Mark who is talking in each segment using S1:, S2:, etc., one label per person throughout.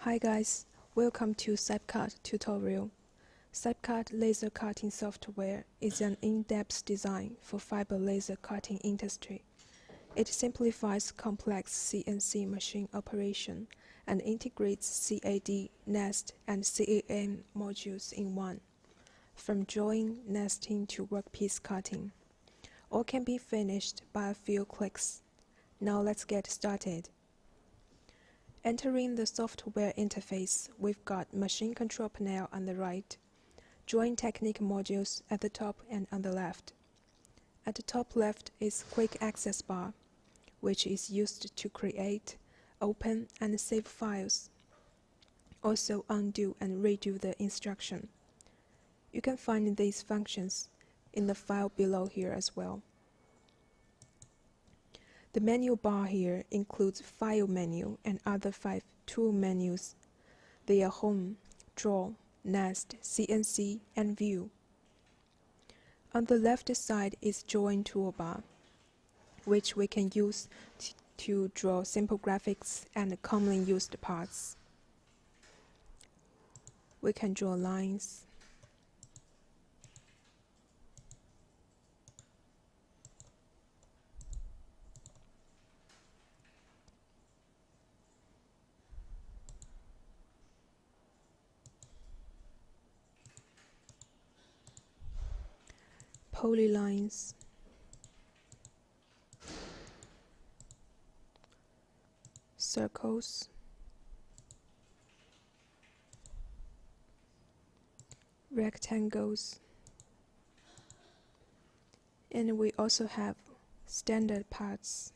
S1: Hi guys, welcome to CYPCUT tutorial. CYPCUT laser cutting software is an in-depth design for fiber laser cutting industry. It simplifies complex CNC machine operation and integrates CAD, nest, and CAM modules in one, from drawing, nesting to workpiece cutting. All can be finished by a few clicks. Now let's get started. Entering the software interface, we've got Machine Control Panel on the right, Drawing Technique modules at the top and on the left. At the top left is Quick Access Bar, which is used to create, open, and save files. Also undo and redo the instruction. You can find these functions in the file below here as well. The menu bar here includes File menu and other 5 tool menus. They are Home, Draw, Nest, CNC, and View. On the left side is Drawing toolbar, which we can use to draw simple graphics and commonly used parts. We can draw lines, polylines, circles, rectangles, and we also have standard parts.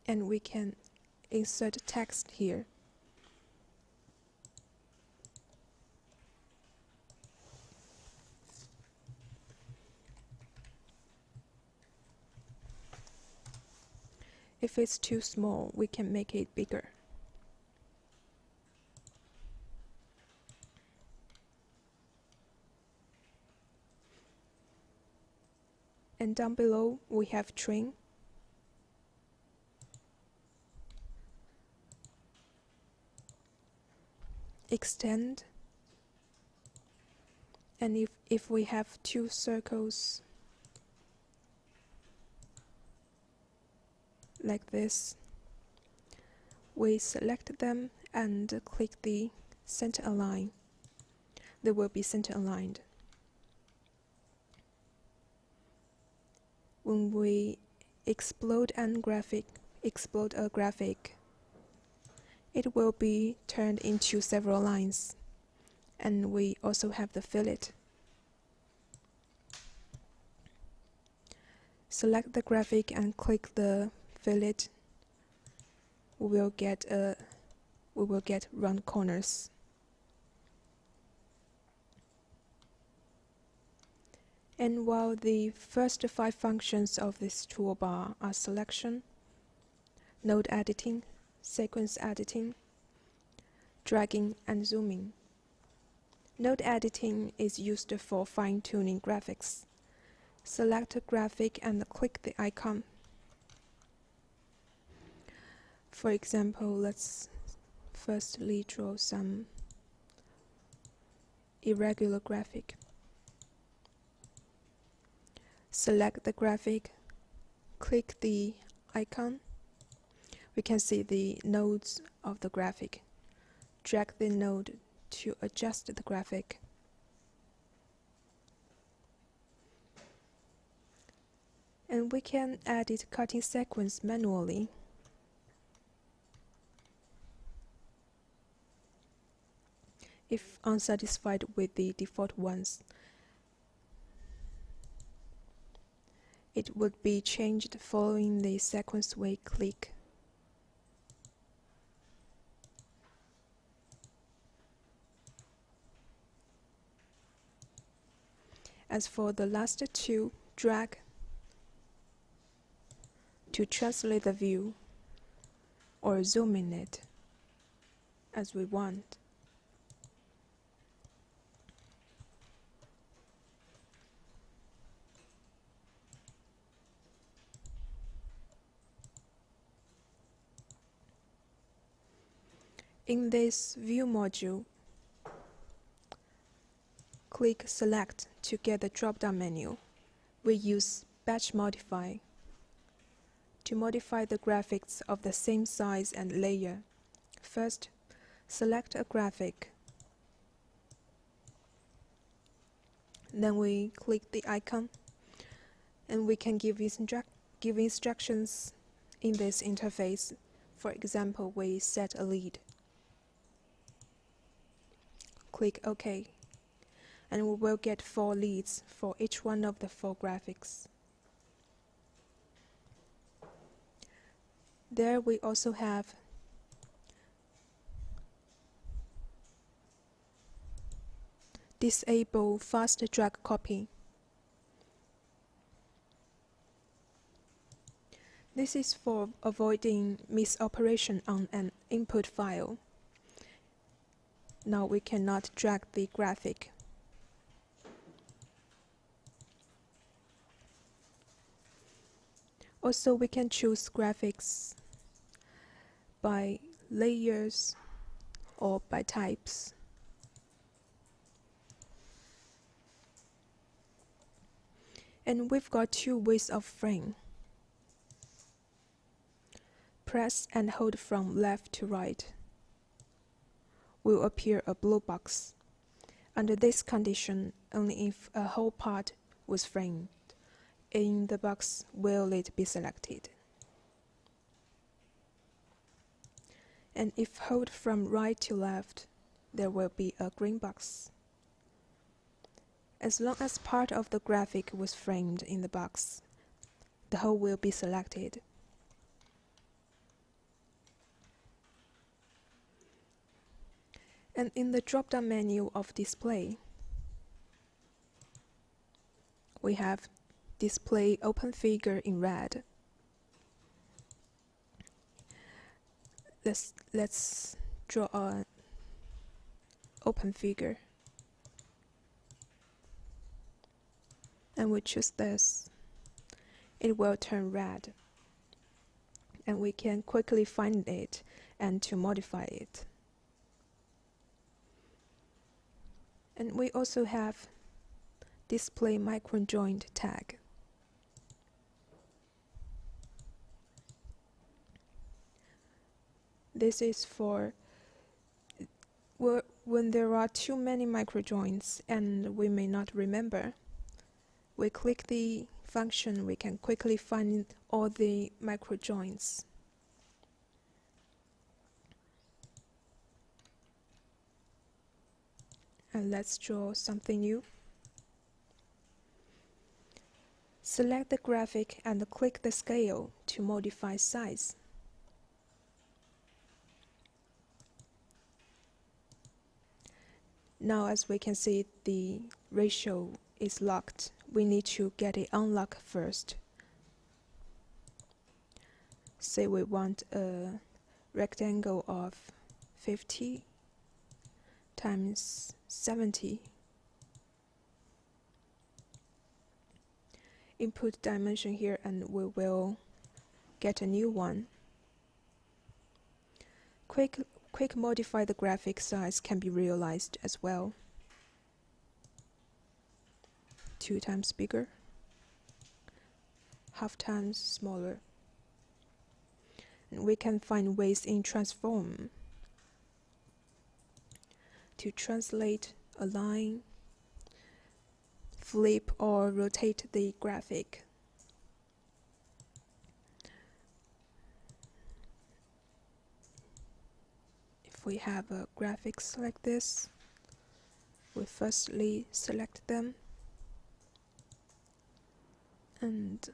S1: And we can insert text here. If it's too small, we can make it bigger. And down below, we have trim, extend, and if we have 2 circles like this, we select them and click the center align. They will be center aligned. When we explode a graphic, it will be turned into several lines. And we also have the fillet. Select the graphic and click the fillet. We will get round corners. And while the first 5 functions of this toolbar are selection, node editing, sequence editing, dragging, and zooming. Node editing is used for fine-tuning graphics. Select a graphic and click the icon. For example, let's firstly draw some irregular graphic. Select the graphic, click the icon. We can see the nodes of the graphic. Drag the node to adjust the graphic. And we can edit cutting sequence manually. If unsatisfied with the default ones, it would be changed following the sequence we click. As for the last 2, drag to translate the view or zoom in it as we want. In this View module, click Select to get the drop-down menu. We use Batch Modify to modify the graphics of the same size and layer. First, select a graphic. Then we click the icon, and we can give instructions in this interface. For example, we set a lead. Click OK, and we will get 4 leads for each one of the 4 graphics. There we also have Disable Fast Drag Copy. This is for avoiding misoperation on an input file. Now we cannot drag the graphic. Also, we can choose graphics by layers or by types. And we've got 2 ways of frame. Press and hold from left to right. Will appear a blue box. Under this condition, only if a whole part was framed in the box will it be selected. And if hold from right to left, there will be a green box. As long as part of the graphic was framed in the box, the whole will be selected. And in the drop-down menu of Display, we have Display Open Figure in red. Let's draw an open figure. And we choose this. It will turn red. And we can quickly find it and to modify it. And we also have Display Microjoint tag. This is for when there are too many microjoints and we may not remember. We click the function, we can quickly find all the microjoints. And let's draw something new. Select the graphic and click the scale to modify size. Now, as we can see, the ratio is locked. We need to get it unlocked first. Say we want a rectangle of 50 times 70. Input dimension here and we will get a new one. Quick modify the graphic size can be realized as well. 2 times bigger, half times smaller. And we can find ways in transform to translate, align, flip or rotate the graphic. If we have graphics like this, we firstly select them and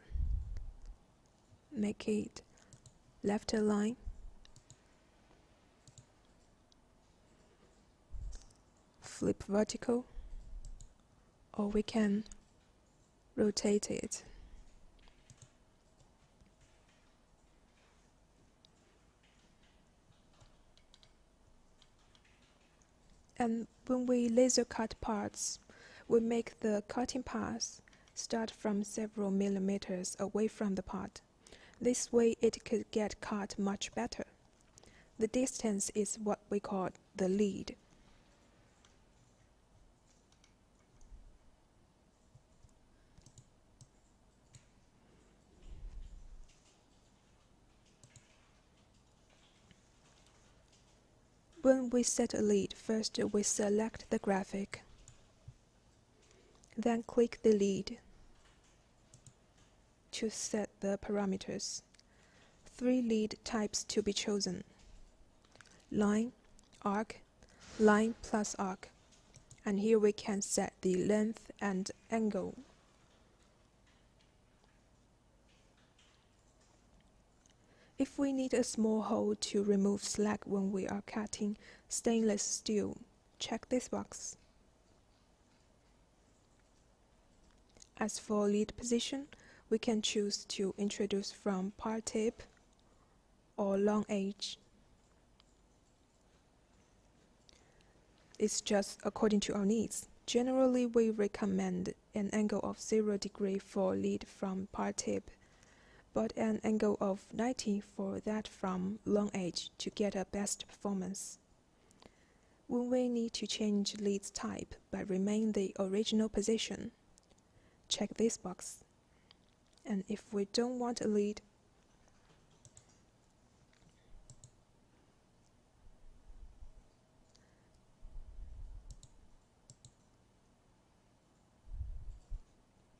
S1: make it left align. Flip vertical, or we can rotate it. And when we laser cut parts, we make the cutting path start from several millimeters away from the part. This way it could get cut much better. The distance is what we call the lead. When we set a lead, first we select the graphic. Then click the lead to set the parameters. 3 lead types to be chosen: line, arc, line plus arc. And here we can set the length and angle. If we need a small hole to remove slack when we are cutting stainless steel, check this box. As for lead position, we can choose to introduce from part tip or long edge. It's just according to our needs. Generally, we recommend an angle of 0 degree for lead from part tip, but an angle of 90 for that from long edge to get a best performance. When we need to change lead's type but remain the original position, check this box. And if we don't want a lead,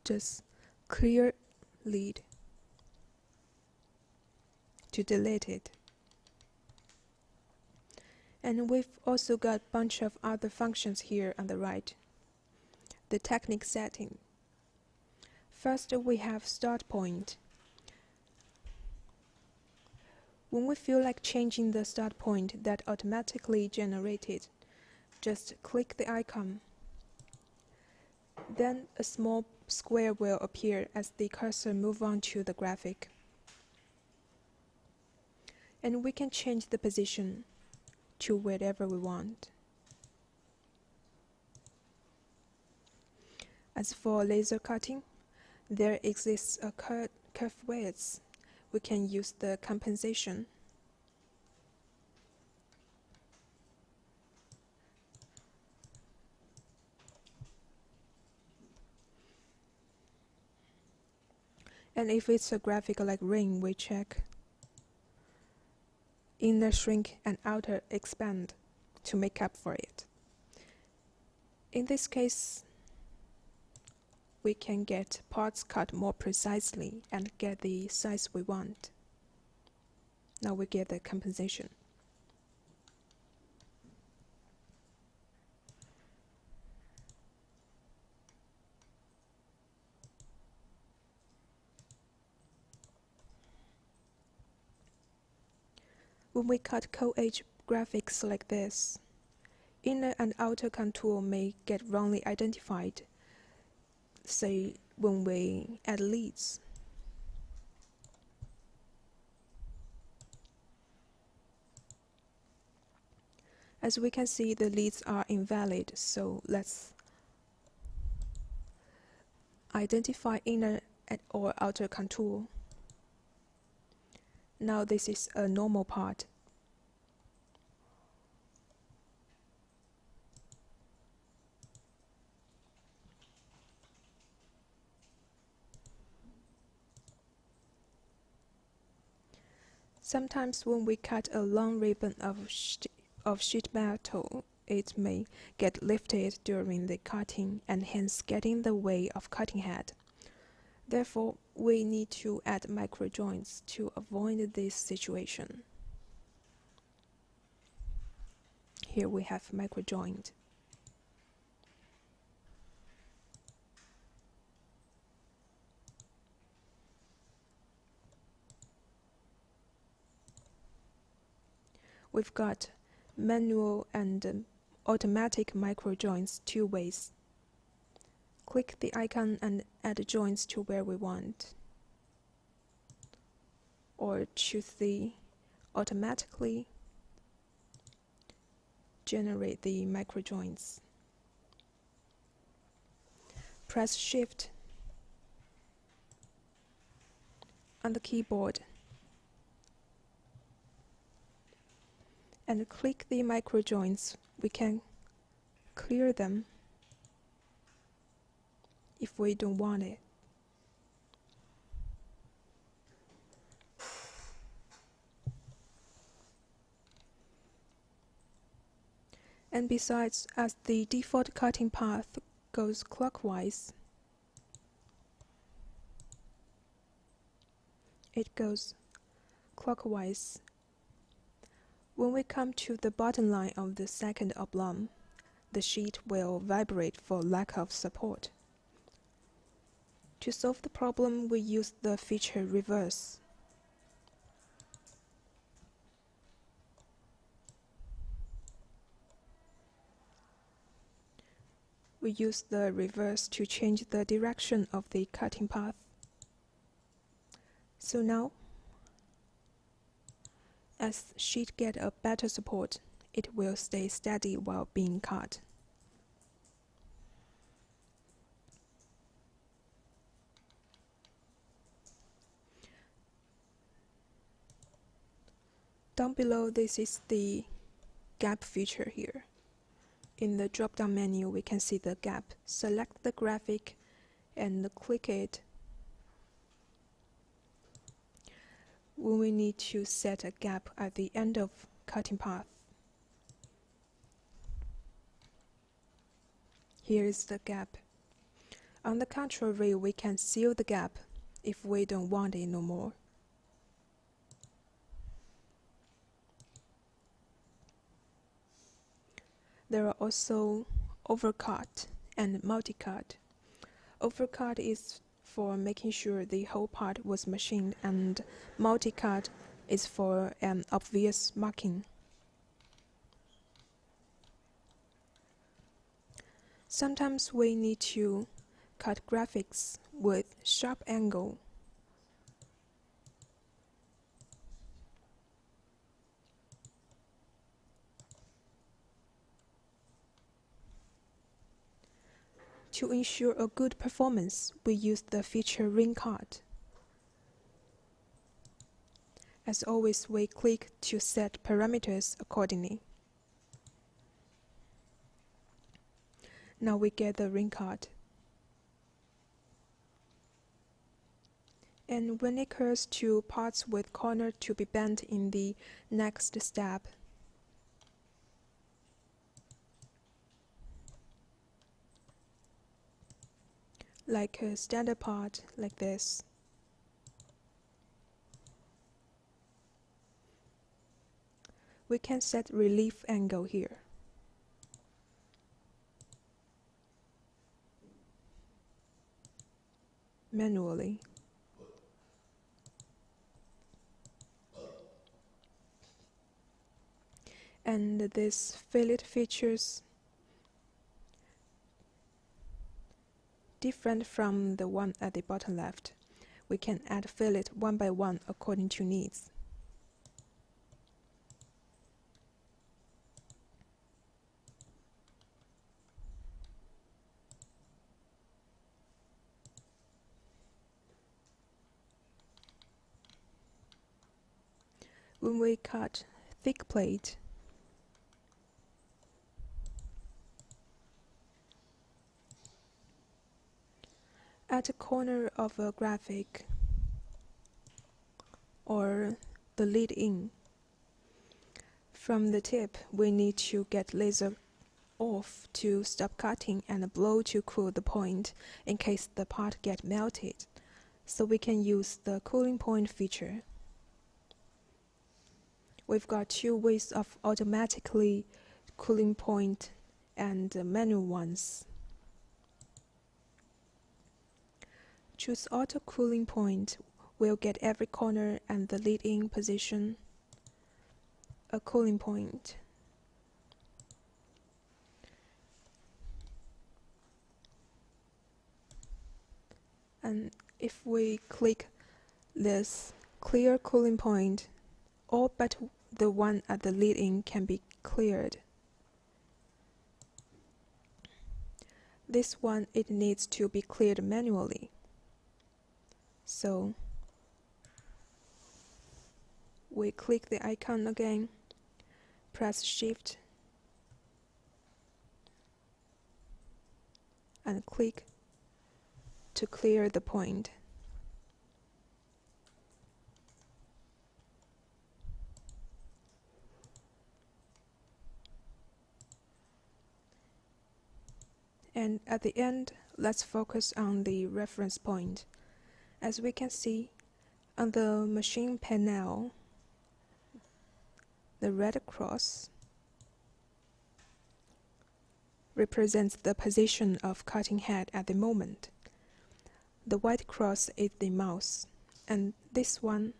S1: just clear lead to delete it. And we've also got a bunch of other functions here on the right. The technique setting. First, we have start point. When we feel like changing the start point that automatically generated, just click the icon. Then a small square will appear as the cursor moves on to the graphic. And we can change the position to wherever we want. As for laser cutting, there exists a curve width. We can use the compensation. And if it's a graphic like ring, we check inner shrink and outer expand to make up for it. In this case, we can get parts cut more precisely and get the size we want. Now we get the compensation. When we cut co-edge graphics like this, inner and outer contour may get wrongly identified, say when we add leads. As we can see, the leads are invalid, so let's identify inner or outer contour. Now this is a normal part. Sometimes when we cut a long ribbon of sheet metal, it may get lifted during the cutting and hence get in the way of cutting head. Therefore, we need to add micro joints to avoid this situation. Here we have micro joint. We've got manual and automatic micro joints 2 ways. Click the icon and add joints to where we want, or choose the automatically generate the micro joints. Press Shift on the keyboard and click the micro joints. We can clear them if we don't want it. And besides, as the default cutting path goes clockwise, it goes clockwise. When we come to the bottom line of the second oblong, the sheet will vibrate for lack of support. To solve the problem, we use the feature reverse. We use the reverse to change the direction of the cutting path. So now, as sheet get a better support, it will stay steady while being cut. Down below, this is the gap feature here. In the drop-down menu, we can see the gap. Select the graphic and click it when we need to set a gap at the end of cutting path. Here is the gap. On the contrary, we can seal the gap if we don't want it no more. There are also overcut and multi-cut. Overcut is for making sure the whole part was machined, and multi-cut is for an obvious marking. Sometimes we need to cut graphics with sharp angle. To ensure a good performance, we use the feature ring cut. As always, we click to set parameters accordingly. Now we get the ring cut. And when it occurs to parts with corner to be bent in the next step, like a standard part like this, we can set relief angle here. Manually. And this fillet features different from the one at the bottom left. We can add fillet one by one according to needs. When we cut thick plate, at the corner of a graphic or the lead in, from the tip we need to get laser off to stop cutting and blow to cool the point in case the part get melted, so we can use the cooling point feature. We've got two ways of automatically cooling point and manual ones. Choose auto cooling point. We'll get every corner and the lead-in position a cooling point. And if we click this clear cooling point, all but the one at the lead-in can be cleared. This one, it needs to be cleared manually. So we click the icon again, press Shift and click to clear the point. And at the end, let's focus on the reference point. As we can see, on the machine panel, the red cross represents the position of cutting head at the moment. The white cross is the mouse, and this one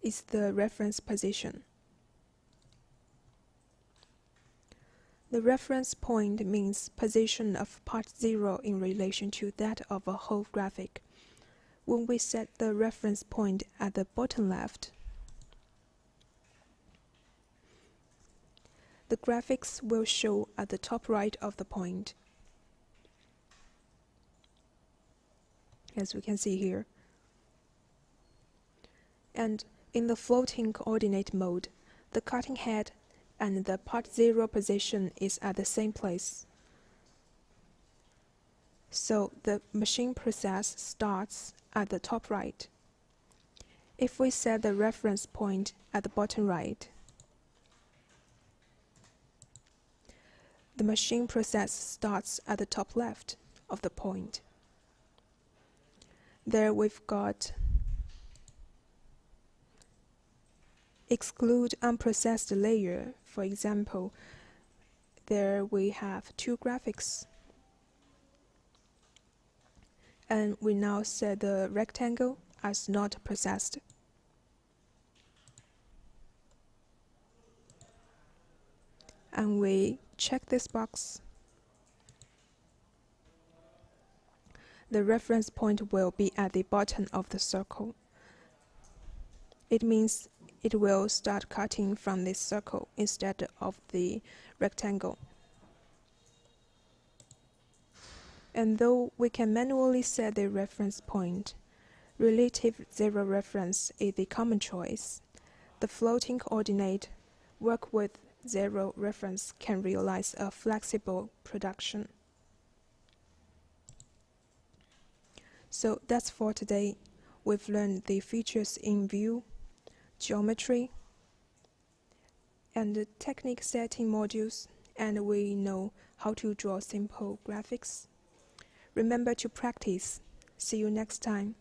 S1: is the reference position. The reference point means position of part 0 in relation to that of a whole graphic. When we set the reference point at the bottom left, the graphics will show at the top right of the point, as we can see here. And in the floating coordinate mode, the cutting head and the part 0 position is at the same place. So the machine process starts at the top right. If we set the reference point at the bottom right, the machine process starts at the top left of the point. There we've got exclude unprocessed layer. For example, there we have 2 graphics. And we now set the rectangle as not processed. And we check this box. The reference point will be at the bottom of the circle. It means it will start cutting from this circle instead of the rectangle. And though we can manually set the reference point, relative zero reference is the common choice. The floating coordinate work with zero reference can realize a flexible production. So that's for today. We've learned the features in view, geometry, and the technique setting modules, and we know how to draw simple graphics. Remember to practice. See you next time.